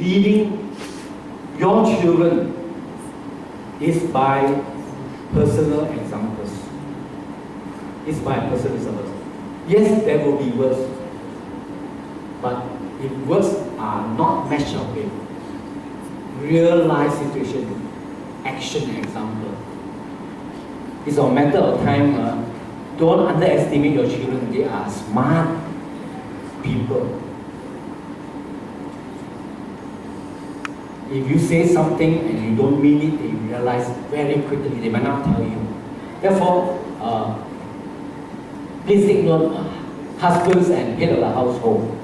leading your children is by personal examples. It's by personal examples. Yes, there will be words, but if words are not matched up with real life situation, action example, it's a matter of time. Don't underestimate your children. They are smart people. If you say something and you don't mean it, they realize very quickly. They might not tell you. Therefore, please take note, husbands and head of the household.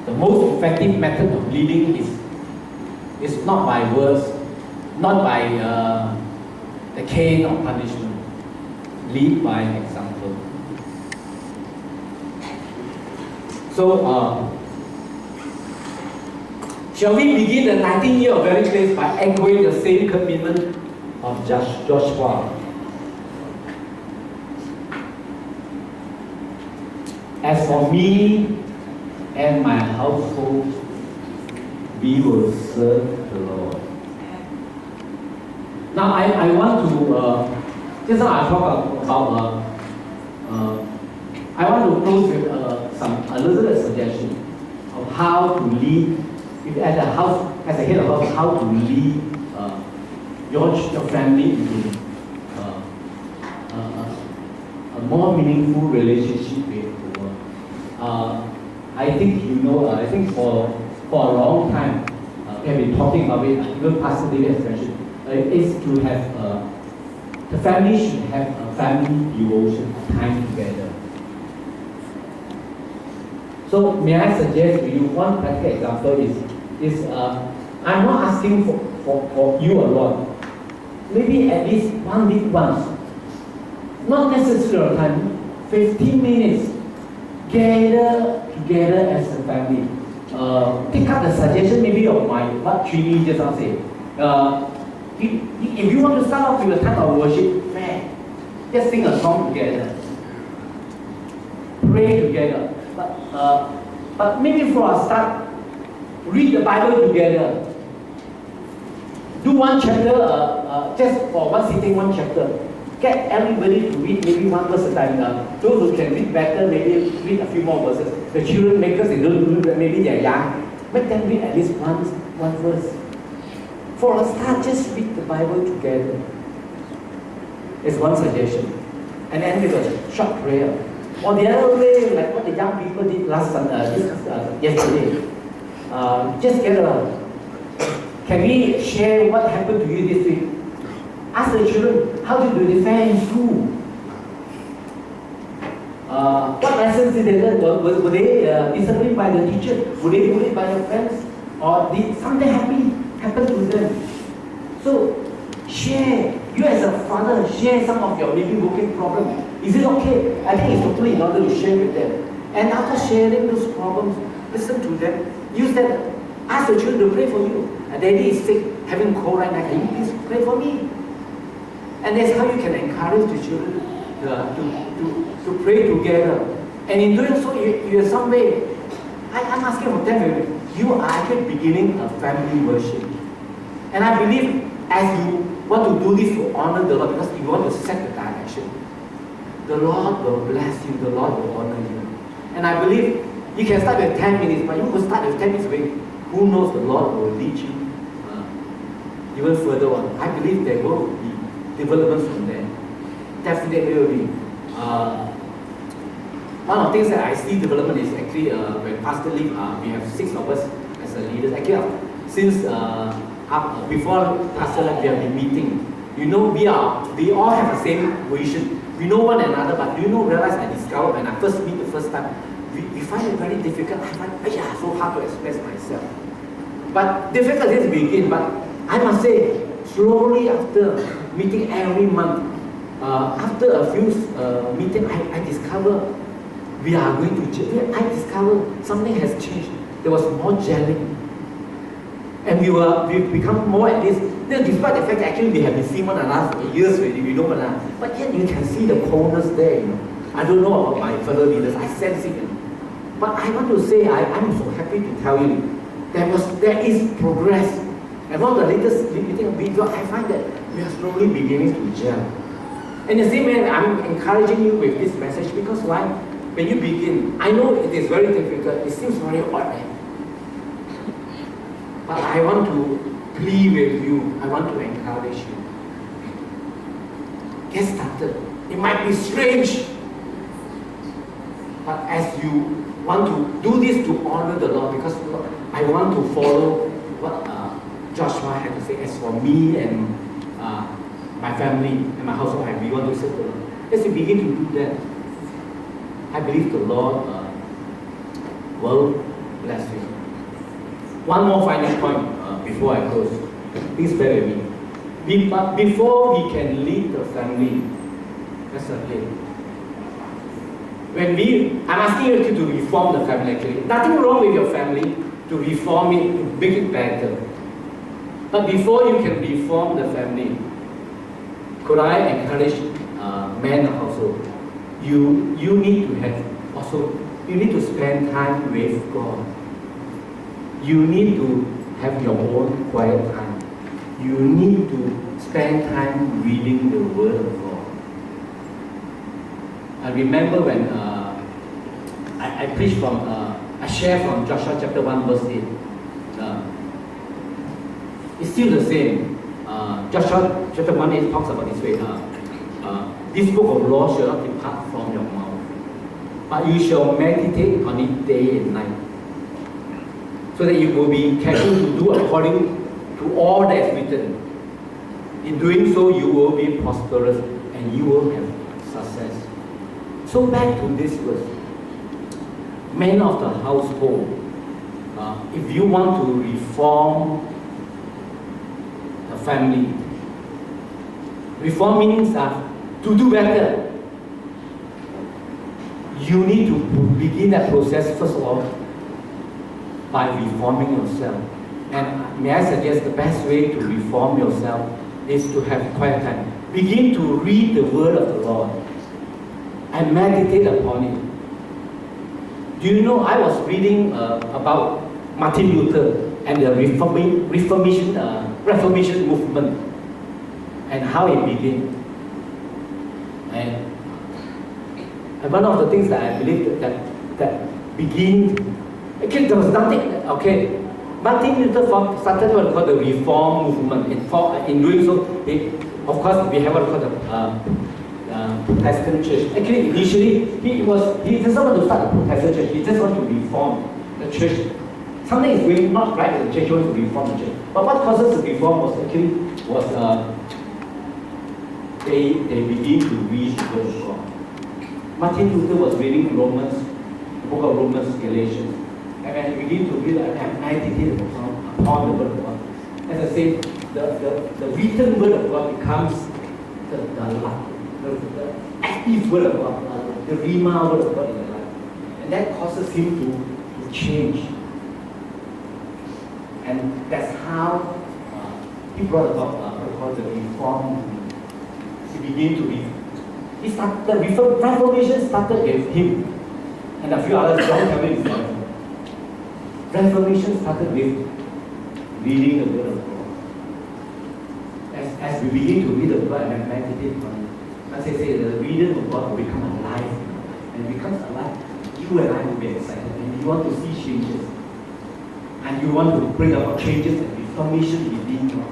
The most effective method of leading is not by words, not by the cane or punishment. Lead by example. So, shall we begin the 19th year of Very Place by echoing the same commitment of Joshua? As for me and my household, we will serve the Lord. Now I want to, just now I talk about, I want to close with a little bit of suggestion of how to lead, if at the house, as a head of house, how to lead your family into a more meaningful relationship with the Lord. I think I think for a long time, we have been talking about it, even Pastor David has mentioned, is to have, the family should have a family devotion, time together. So may I suggest to you one practical example is I'm not asking for you a lot. Maybe at least 1 week once. Not necessarily time, 15 minutes. Gather together as a family. Take up the suggestion maybe of what Trini just now said. If you want to start off with a time of worship, man, just sing a song together. Pray together. But maybe for a start, read the Bible together. Do one chapter, just for one sitting, one chapter. Get everybody to read maybe one verse at a time. Those who can read better, maybe read a few more verses. The children, because they don't do it, maybe they're young. Make them read at least one verse. For a start, just read the Bible together. It's one suggestion. And then with a short prayer. Or the other way, like what the young people did yesterday. Just get can we share what happened to you this week? Ask the children, how did you fare in school? What lessons did they learn? Were they disciplined by the teacher? Were they bullied by their friends? Or did something happen to them? So, share. You as a father, share some of your maybe working problems. Is it okay? I think it's totally in order to share with them. And after sharing those problems, listen to them. Use that. Ask the children to pray for you. And daddy is sick, having cold right now. Can you please pray for me? And that's how you can encourage the children to pray together. And in doing so, you in some way, I'm asking for them, you are actually beginning a family worship. And I believe as you want to do this to honor the Lord, because you want to set the direction, the Lord will bless you, the Lord will honor you. And I believe you can start with 10 minutes, but you will start with 10 minutes. Who knows, the Lord will lead you even further on. I believe there will be developments from there. Definitely will be. One of the things that I see development is actually when Pastor Lee, we have 6 of us as leaders. Actually, since before Pastor Lee, we have been meeting. You know, we all have the same vision. We know one another, but do you know, realize I discovered when I first meet the first time, we find it very difficult. I find so hard to express myself. But difficult is to begin, but I must say, slowly after meeting every month, after a few meetings, I discover we are going to change. I discover something has changed. There was more gelling. And we've become more at least, despite the fact that actually we have been seeing one another for years already, we know one another. But yet you can see the coldness there, I don't know about my fellow leaders, I sense it. But I want to say, I'm so happy happy to tell you there is progress. And one of the latest meeting of video, I find that we are slowly beginning to gel. And the same way, I'm encouraging you with this message because why? When you begin, I know it is very difficult, it seems very odd. But I want to plead with you, I want to encourage you. Get started. It might be strange, but as you want to do this to honor the Lord, because I want to follow what Joshua had to say, as for me and my family and my household, we want to serve the Lord. As you begin to do that, I believe the Lord will bless you. One more final point before I close. Please bear with me. But before we can lead the family, that's the thing. I'm asking you to reform the family actually. Nothing wrong with your family to reform it, to make it better. But before you can reform the family, could I encourage men also? You need to have also, you need to spend time with God. You need to have your own quiet time. You need to spend time reading the Word of God. I remember when I preached from, I share from Joshua chapter 1 verse 8. It's still the same. Joshua chapter 1 talks about this way. This book of law shall not depart from your mouth, but you shall meditate on it day and night, so that you will be careful to do according to all that is written. In doing so, you will be prosperous and you will have success. So back to this verse. Men of the household, if you want to reform the family, reform means to do better. You need to begin that process first of all by reforming yourself. And may I suggest the best way to reform yourself is to have quiet time. Begin to read the Word of the Lord and meditate upon it. Do you know, I was reading about Martin Luther and the Reformation movement and how it began. And one of the things that I believe that begin, actually there was nothing, okay, Martin Luther started what we call the Reform movement. In doing so, of course, we have what we call the Protestant church. Actually, initially, he doesn't want to start a Protestant church, he just wants to reform the church. Something is going not right in the church, he wants to reform the church. But what causes the reform was they begin to read the Word of God. Martin Luther was reading Romans, the book of Romans, Galatians, and he began to read and meditate upon the Word of God. As I say, the written Word of God becomes the active Word of God, the Rhema Word of God in the life. And that causes him to change. And that's how he brought about what we call the Reform movement. He began to read. The Reformation started with him and a few others. John Calvin is one. Reformation started with reading the Word of God. As we begin to read the Word and meditate on it, as I say, the reading of God will become alive. And it becomes alive, you and I will be excited. And you want to see changes. And you want to bring about changes and reformation within your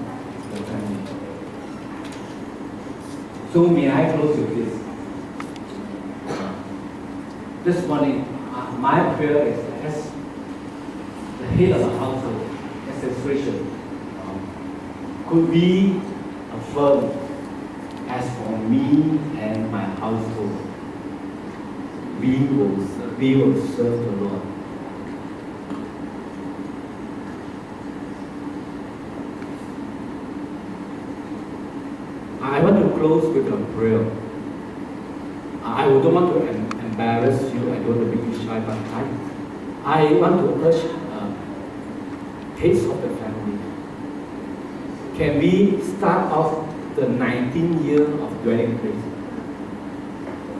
family. So may I close with this. This morning, my prayer is as the head of the household, as illustration, could we affirm, as for me and my household, we will serve the Lord. I want to close with a prayer. I don't want to embarrass you, I don't want to make you shy, but I want to urge heads of the family. Can we start off the 19th year of dwelling place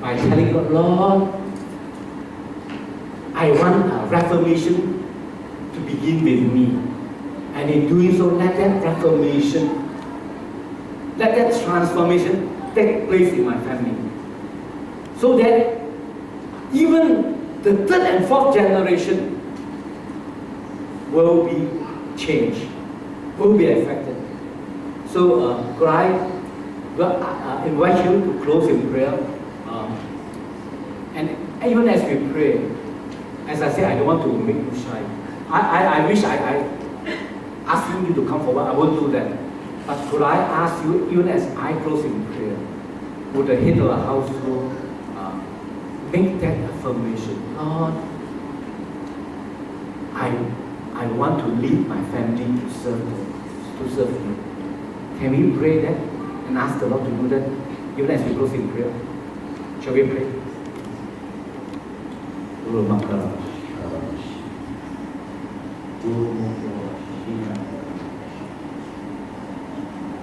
by telling God, Lord, I want a reformation begin with me. And in doing so, let that reformation, let that transformation take place in my family. So that even the third and fourth generation will be changed, will be affected. So could I invite you to close in prayer? And even as we pray, as I said, I don't want to make you shy. I wish I asking you to come forward. I won't do that. But could I ask you, even as I close in prayer, would the head of the household make that affirmation? Lord, I want to lead my family to serve you. Can we pray that and ask the Lord to do that, even as we close in prayer? Shall we pray?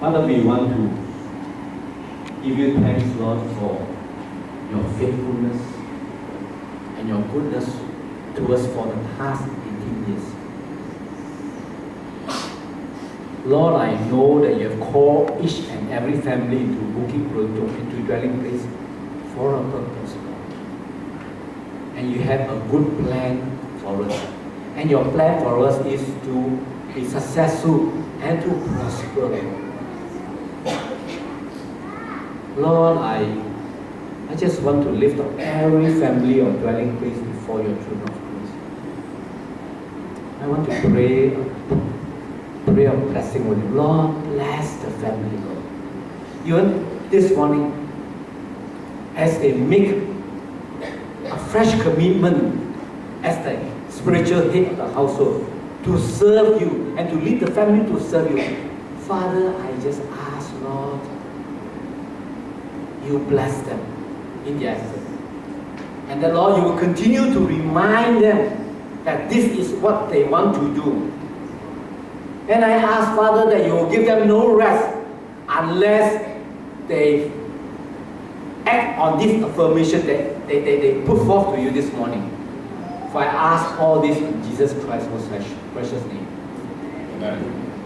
Father, we want to give you thanks, Lord, for your faithfulness and your goodness to us for the past 18 years. Lord, I know that you have called each and every family into Bukit Bertong, into dwelling place for a purpose, Lord. And you have a good plan for us. And your plan for us is to be successful and to prosper. Lord, I just want to lift up every family or dwelling place before your throne of grace. I want to pray a blessing with you. Lord, bless the family, Lord. Even this morning, as they make a fresh commitment as the spiritual head of the household to serve you and to lead the family to serve you, Father, I just ask, Lord, you bless them in their efforts. And that, Lord, you will continue to remind them that this is what they want to do. And I ask, Father, that you will give them no rest unless they act on this affirmation that they put forth to you this morning. For I ask all this in Jesus Christ's most precious name. Amen.